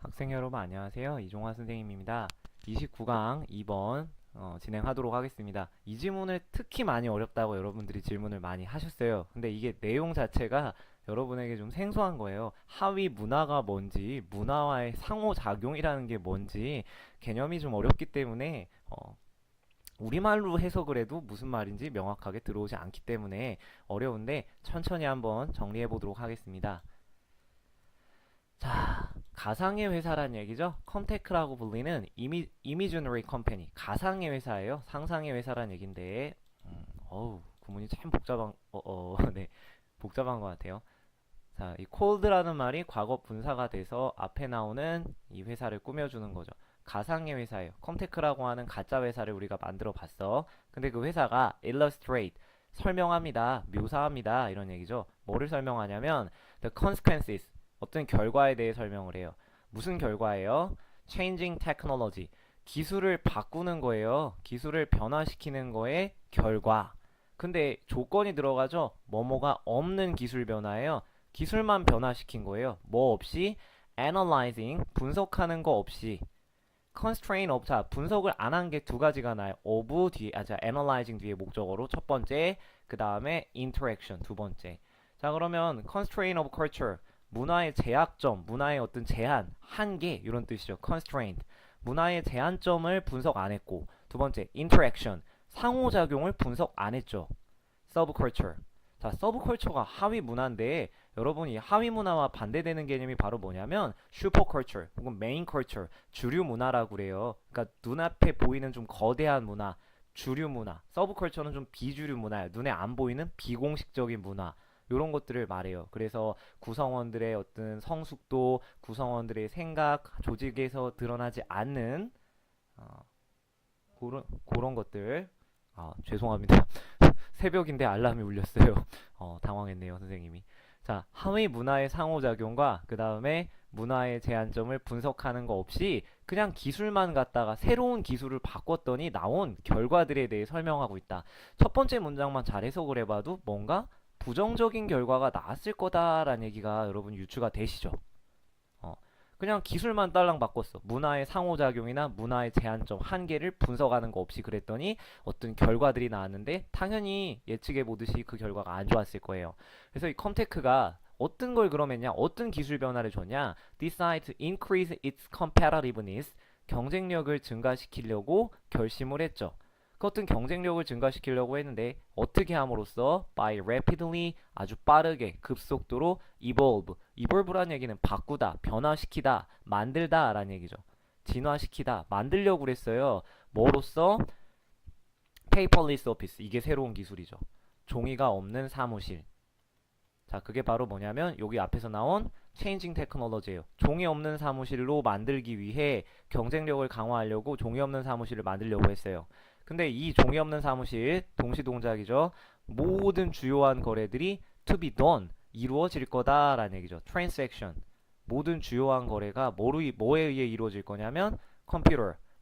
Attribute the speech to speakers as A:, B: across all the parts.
A: 학생 여러분 안녕하세요. 이종화 선생님입니다. 29강 2번 진행하도록 하겠습니다. 이 질문을 특히 많이 어렵다고 여러분들이 질문을 많이 하셨어요. 근데 이게 내용 자체가 여러분에게 좀 생소한 거예요. 하위 문화가 뭔지, 문화와의 상호작용이라는 게 뭔지 개념이 좀 어렵기 때문에 우리말로 해석을 해도 무슨 말인지 명확하게 들어오지 않기 때문에 어려운데 천천히 한번 정리해 보도록 하겠습니다. 자, 가상의 회사란 얘기죠. 컴테크라고 불리는 이미지너리 컴퍼니, 가상의 회사예요. 상상의 회사란 얘긴데, 구문이 참 네, 복잡한 것 같아요. 자, 이 콜드라는 말이 과거 분사가 돼서 앞에 나오는 이 회사를 꾸며주는 거죠. 가상의 회사예요. 컴테크라고 하는 가짜 회사를 우리가 만들어 봤어. 근데 그 회사가 illustrate, 설명합니다. 묘사합니다. 이런 얘기죠. 뭐를 설명하냐면 the consequences, 어떤 결과에 대해 설명을 해요. 무슨 결과예요? changing technology, 기술을 바꾸는 거예요. 기술을 변화시키는 거의 결과. 근데 조건이 들어가죠. 뭐뭐가 없는 기술 변화예요. 기술만 변화시킨 거예요. 뭐 없이? analyzing, 분석하는 거 없이. constraint of, 자, 분석을 안 한 게 두 가지가 나요. of 뒤에, 자, analyzing 뒤에 목적어로 첫 번째, 그 다음에 interaction 두 번째. 자, 그러면 constraint of culture, 문화의 제약점, 문화의 어떤 제한, 한계, 이런 뜻이죠. constraint. 문화의 제한점을 분석 안 했고, 두 번째, interaction, 상호작용을 분석 안 했죠. 서브컬처. 자, 서브컬처가 하위 문화인데 여러분이 하위 문화와 반대되는 개념이 바로 뭐냐면 슈퍼컬처 혹은 메인컬처, 주류 문화라고 그래요. 그러니까 눈앞에 보이는 좀 거대한 문화, 주류 문화. 서브컬처는 좀 비주류 문화예요. 눈에 안 보이는 비공식적인 문화. 이런 것들을 말해요. 그래서 구성원들의 어떤 성숙도, 구성원들의 생각, 조직에서 드러나지 않는 그런 것들. 죄송합니다. 새벽인데 알람이 울렸어요. 당황했네요, 선생님이. 자, 하위 문화의 상호작용과 그 다음에 문화의 제한점을 분석하는 거 없이 그냥 기술만 갖다가 새로운 기술을 바꿨더니 나온 결과들에 대해 설명하고 있다. 첫 번째 문장만 잘 해석을 해봐도 뭔가 부정적인 결과가 나왔을 거다라는 얘기가 여러분 유추가 되시죠? 어, 그냥 기술만 딸랑 바꿨어. 문화의 상호작용이나 문화의 제한점, 한계를 분석하는 거 없이 그랬더니 어떤 결과들이 나왔는데 당연히 예측해 보듯이 그 결과가 안 좋았을 거예요. 그래서 이 컴테크가 어떤 걸 그럼 했냐? 어떤 기술 변화를 줬냐? Decide to increase its competitiveness, 경쟁력을 증가시키려고 결심을 했죠. 그 어떤 경쟁력을 증가시키려고 했는데 어떻게 함으로써 by rapidly, 아주 빠르게 급속도로 evolve라는 얘기는 바꾸다, 변화시키다, 만들다 라는 얘기죠. 진화시키다, 만들려고 그랬어요. 뭐로써? paperless office, 이게 새로운 기술이죠. 종이가 없는 사무실. 자, 그게 바로 뭐냐면 여기 앞에서 나온 changing technology예요. 종이 없는 사무실로 만들기 위해 경쟁력을 강화하려고 종이 없는 사무실을 만들려고 했어요. 근데 이 종이 없는 사무실, 동시동작이죠. 모든 주요한 거래들이 to be done, 이루어질 거다라는 얘기죠. transaction. 모든 주요한 거래가 뭐에 의해 이루어질 거냐면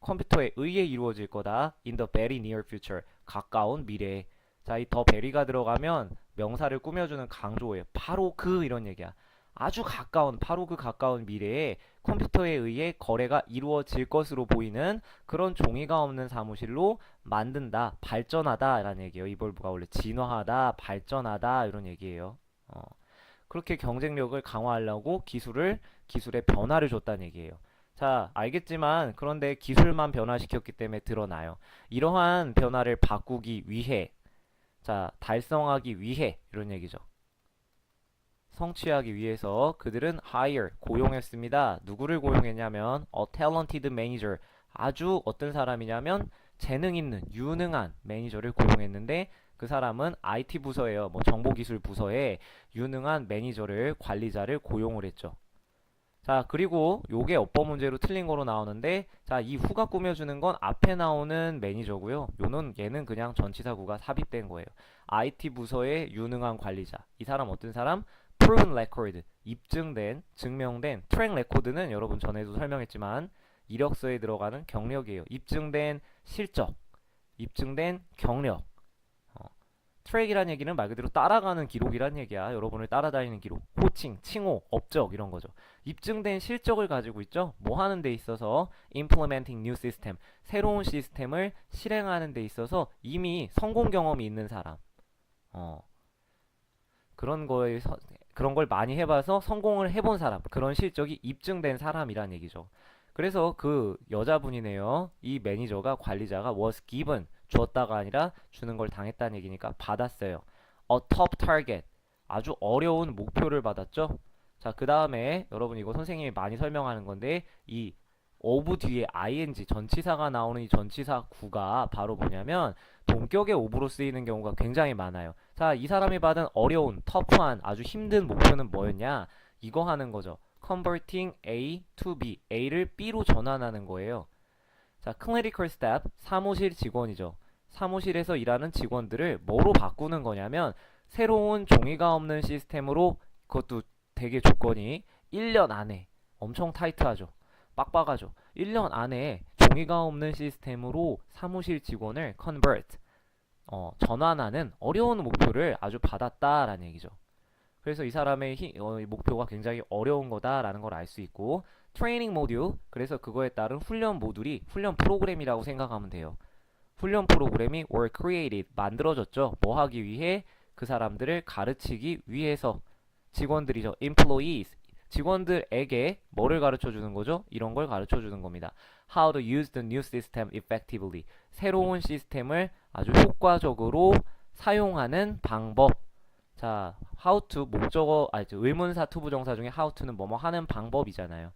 A: 컴퓨터에 의해 이루어질 거다. in the very near future, 가까운 미래에. 자, 이 더 베리가 들어가면 명사를 꾸며주는 강조예요. 바로 그 이런 얘기야. 아주 가까운, 바로 그 가까운 미래에 컴퓨터에 의해 거래가 이루어질 것으로 보이는 그런 종이가 없는 사무실로 만든다, 발전하다 라는 얘기예요. 이볼브가 원래 진화하다, 발전하다 이런 얘기예요. 그렇게 경쟁력을 강화하려고 기술의 변화를 줬다는 얘기예요. 자, 알겠지만 그런데 기술만 변화시켰기 때문에 드러나요. 이러한 변화를 바꾸기 위해, 자, 달성하기 위해 이런 얘기죠. 성취하기 위해서 그들은 hire, 고용했습니다. 누구를 고용했냐면 a talented manager, 아주 어떤 사람이냐면 재능 있는, 유능한 매니저를 고용했는데 그 사람은 IT 부서예요. 뭐 정보기술 부서에 유능한 매니저를, 관리자를 고용을 했죠. 자, 그리고 요게 어법 문제로 틀린 거로 나오는데, 자, 이 후가 꾸며주는 건 앞에 나오는 매니저고요. 얘는 그냥 전치사구가 삽입된 거예요. IT 부서의 유능한 관리자. 이 사람 어떤 사람? proven record, 입증된, 증명된. 트랙 레코드는 여러분 전에도 설명했지만 이력서에 들어가는 경력이에요. 입증된 실적, 입증된 경력. 트랙이란 얘기는 말 그대로 따라가는 기록이란 얘기야. 여러분을 따라다니는 기록. 호칭, 칭호, 업적 이런 거죠. 입증된 실적을 가지고 있죠. 뭐 하는 데 있어서 implementing new system, 새로운 시스템을 실행하는 데 있어서 이미 성공 경험이 있는 사람. 어, 그런 거에 그런 걸 많이 해봐서 성공을 해본 사람. 그런 실적이 입증된 사람이란 얘기죠. 그래서 그 여자분이네요. 이 매니저가 관리자가 was given 주었다가 아니라 주는 걸 당했다는 얘기니까 받았어요. A top target 아주 어려운 목표를 받았죠. 자, 그 다음에 여러분 이거 선생님이 많이 설명하는 건데 이 of 뒤에 ing 전치사가 나오는 이 전치사 구가 바로 뭐냐면 동격의 of로 쓰이는 경우가 굉장히 많아요. 자, 이 사람이 받은 어려운 터프한 아주 힘든 목표는 뭐였냐? 이거 하는 거죠. converting A to B, A를 B로 전환하는 거예요. 자, clerical staff, 사무실 직원이죠. 사무실에서 일하는 직원들을 뭐로 바꾸는 거냐면 새로운 종이가 없는 시스템으로 그것도 되게 조건이 1년 안에 엄청 타이트하죠. 빡빡하죠. 1년 안에 종이가 없는 시스템으로 사무실 직원을 convert, 전환하는 어려운 목표를 아주 받았다라는 얘기죠. 그래서 이 사람의 목표가 굉장히 어려운 거다라는 걸 알 수 있고 트레이닝 모듈 그래서 그거에 따른 훈련 모듈이 훈련 프로그램이라고 생각하면 돼요. 훈련 프로그램이 were created 만들어졌죠. 뭐 하기 위해 그 사람들을 가르치기 위해서 직원들이죠. employees 직원들에게 뭐를 가르쳐 주는 거죠? 이런 걸 가르쳐 주는 겁니다. How to use the new system effectively 새로운 시스템을 아주 효과적으로 사용하는 방법. 자, how to 목적어 의문사 투부정사 중에 how to는 뭐뭐 하는 방법이잖아요.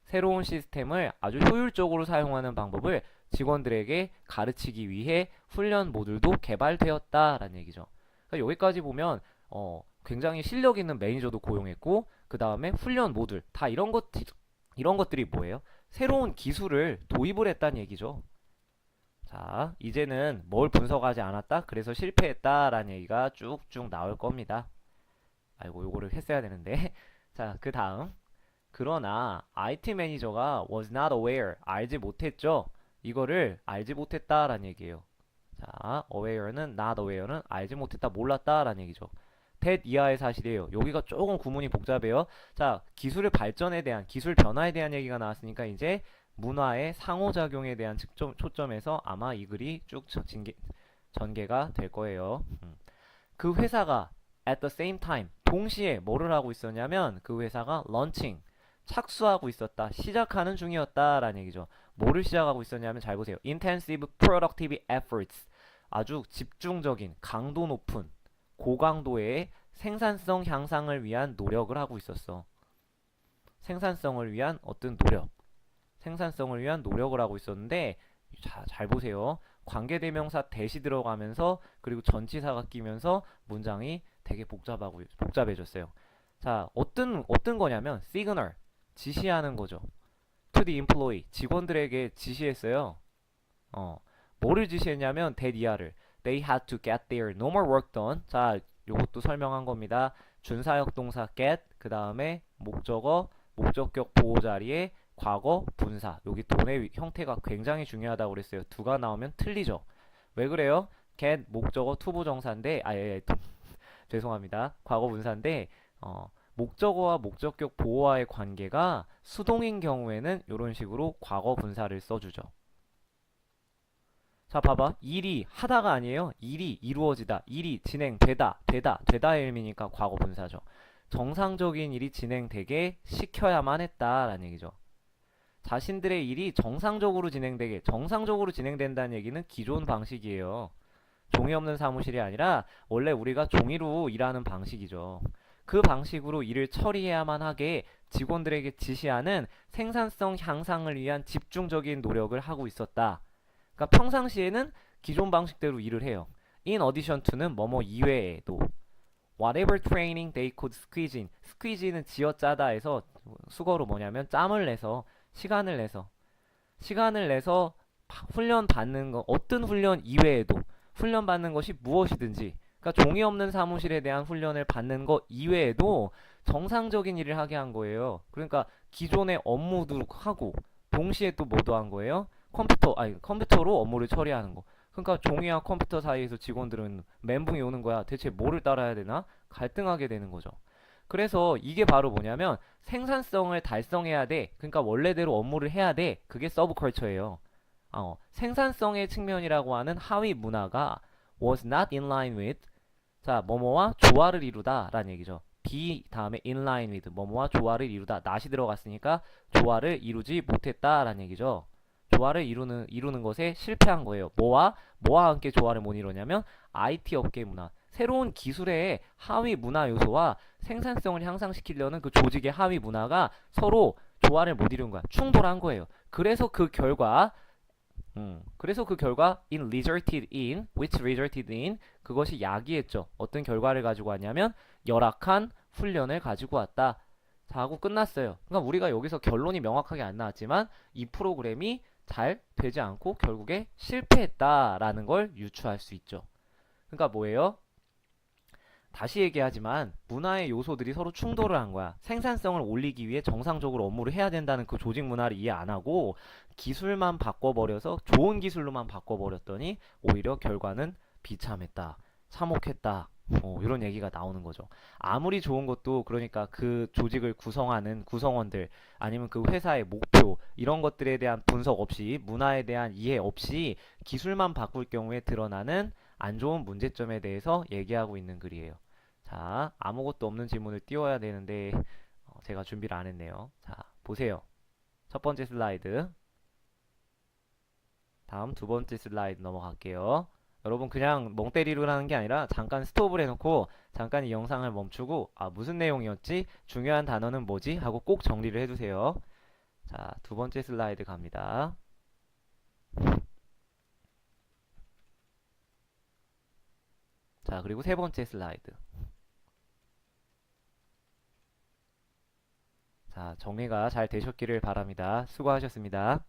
A: 새로운 시스템을 아주 효율적으로 사용하는 방법을 직원들에게 가르치기 위해 훈련 모듈도 개발되었다라는 얘기죠. 그러니까 여기까지 보면 굉장히 실력 있는 매니저도 고용했고 그 다음에 훈련 모듈 다 이런 것들이 뭐예요? 새로운 기술을 도입을 했다는 얘기죠. 자, 이제는 뭘 분석하지 않았다? 그래서 실패했다라는 얘기가 쭉쭉 나올 겁니다. 아이고, 요거를 했어야 되는데. 자, 그 다음. 그러나 IT 매니저가 was not aware, 알지 못했죠. 이거를 알지 못했다라는 얘기예요. 자, aware는 not aware는 알지 못했다, 몰랐다라는 얘기죠. that 이하의 사실이에요. 여기가 조금 구문이 복잡해요. 자, 기술의 발전에 대한, 기술 변화에 대한 얘기가 나왔으니까 이제 문화의 상호작용에 대한 초점에서 아마 이 글이 쭉 전개가 될 거예요. 그 회사가 at the same time 동시에 뭐를 하고 있었냐면 그 회사가 launching 착수하고 있었다. 시작하는 중이었다라는 얘기죠. 뭐를 시작하고 있었냐면 잘 보세요. intensive productive efforts 아주 집중적인 강도 높은 고강도의 생산성 향상을 위한 노력을 하고 있었어. 생산성을 위한 어떤 노력. 생산성을 위한 노력을 하고 있었는데 자, 잘 보세요. 관계대명사 대시 들어가면서 그리고 전치사가 끼면서 문장이 되게 복잡해졌어요. 자, 어떤 거냐면 signal 지시하는 거죠. to the employee 직원들에게 지시했어요. 뭐를 지시했냐면 that 이하를 they had to get their normal work done. 자, 요것도 설명한 겁니다. 준사역 동사 get 그 다음에 목적어 목적격 보호 자리에 과거 분사 여기 돈의 형태가 굉장히 중요하다고 그랬어요. 두가 나오면 틀리죠. 왜 그래요? get 목적어 투부정사인데 죄송합니다. 과거 분사인데 목적어와 목적격 보호와의 관계가 수동인 경우에는 이런 식으로 과거 분사를 써주죠. 자, 봐봐. 일이 하다가 아니에요. 일이 이루어지다. 일이 되다의 의미니까 과거 분사죠. 정상적인 일이 진행되게 시켜야만 했다라는 얘기죠. 자신들의 일이 정상적으로 진행된다는 얘기는 기존 방식이에요. 종이 없는 사무실이 아니라 원래 우리가 종이로 일하는 방식이죠. 그 방식으로 일을 처리해야만 하게 직원들에게 지시하는 생산성 향상을 위한 집중적인 노력을 하고 있었다. 그러니까 평상시에는 기존 방식대로 일을 해요. In addition to는 뭐뭐 이외에도 whatever training they could squeeze in. squeeze는 쥐어짜다에서 수거로 뭐냐면 짬을 내서 시간을 내서 훈련 받는 거 어떤 훈련 이외에도 훈련 받는 것이 무엇이든지 그러니까 종이 없는 사무실에 대한 훈련을 받는 것 이외에도 정상적인 일을 하게 한 거예요. 그러니까 기존의 업무도 하고 동시에 또 뭐도 한 거예요? 컴퓨터로 업무를 처리하는 거. 그러니까 종이와 컴퓨터 사이에서 직원들은 멘붕이 오는 거야. 대체 뭐를 따라야 되나? 갈등하게 되는 거죠. 그래서 이게 바로 뭐냐면 생산성을 달성해야 돼. 그러니까 원래대로 업무를 해야 돼. 그게 서브컬처예요. 생산성의 측면이라고 하는 하위 문화가 was not in line with 자, 뭐뭐와 조화를 이루다 라는 얘기죠. be 다음에 in line with 뭐뭐와 조화를 이루다. not이 들어갔으니까 조화를 이루지 못했다 라는 얘기죠. 조화를 이루는 것에 실패한 거예요. 뭐와 함께 조화를 못 이루냐면 IT 업계 문화. 새로운 기술의 하위 문화 요소와 생산성을 향상시키려는 그 조직의 하위 문화가 서로 조화를 못 이룬 거야. 충돌한 거예요. 그래서 그 결과 which resulted in 그것이 야기했죠. 어떤 결과를 가지고 왔냐면 열악한 훈련을 가지고 왔다. 자, 하고 끝났어요. 그러니까 우리가 여기서 결론이 명확하게 안 나왔지만 이 프로그램이 잘 되지 않고 결국에 실패했다라는 걸 유추할 수 있죠. 그러니까 뭐예요? 다시 얘기하지만 문화의 요소들이 서로 충돌을 한 거야. 생산성을 올리기 위해 정상적으로 업무를 해야 된다는 그 조직 문화를 이해 안 하고 기술만 바꿔버려서 좋은 기술로만 바꿔버렸더니 오히려 결과는 비참했다. 참혹했다. 이런 얘기가 나오는 거죠. 아무리 좋은 것도 그러니까 그 조직을 구성하는 구성원들 아니면 그 회사의 목표 이런 것들에 대한 분석 없이 문화에 대한 이해 없이 기술만 바꿀 경우에 드러나는 안 좋은 문제점에 대해서 얘기하고 있는 글이에요. 자, 아무것도 없는 질문을 띄워야 되는데 제가 준비를 안 했네요. 자, 보세요. 첫 번째 슬라이드. 다음 두 번째 슬라이드 넘어갈게요. 여러분 그냥 멍 때리러 하는 게 아니라 잠깐 스톱을 해놓고 잠깐 이 영상을 멈추고 무슨 내용이었지? 중요한 단어는 뭐지? 하고 꼭 정리를 해두세요. 자, 두 번째 슬라이드 갑니다. 자, 그리고 세 번째 슬라이드. 자, 정리가 잘 되셨기를 바랍니다. 수고하셨습니다.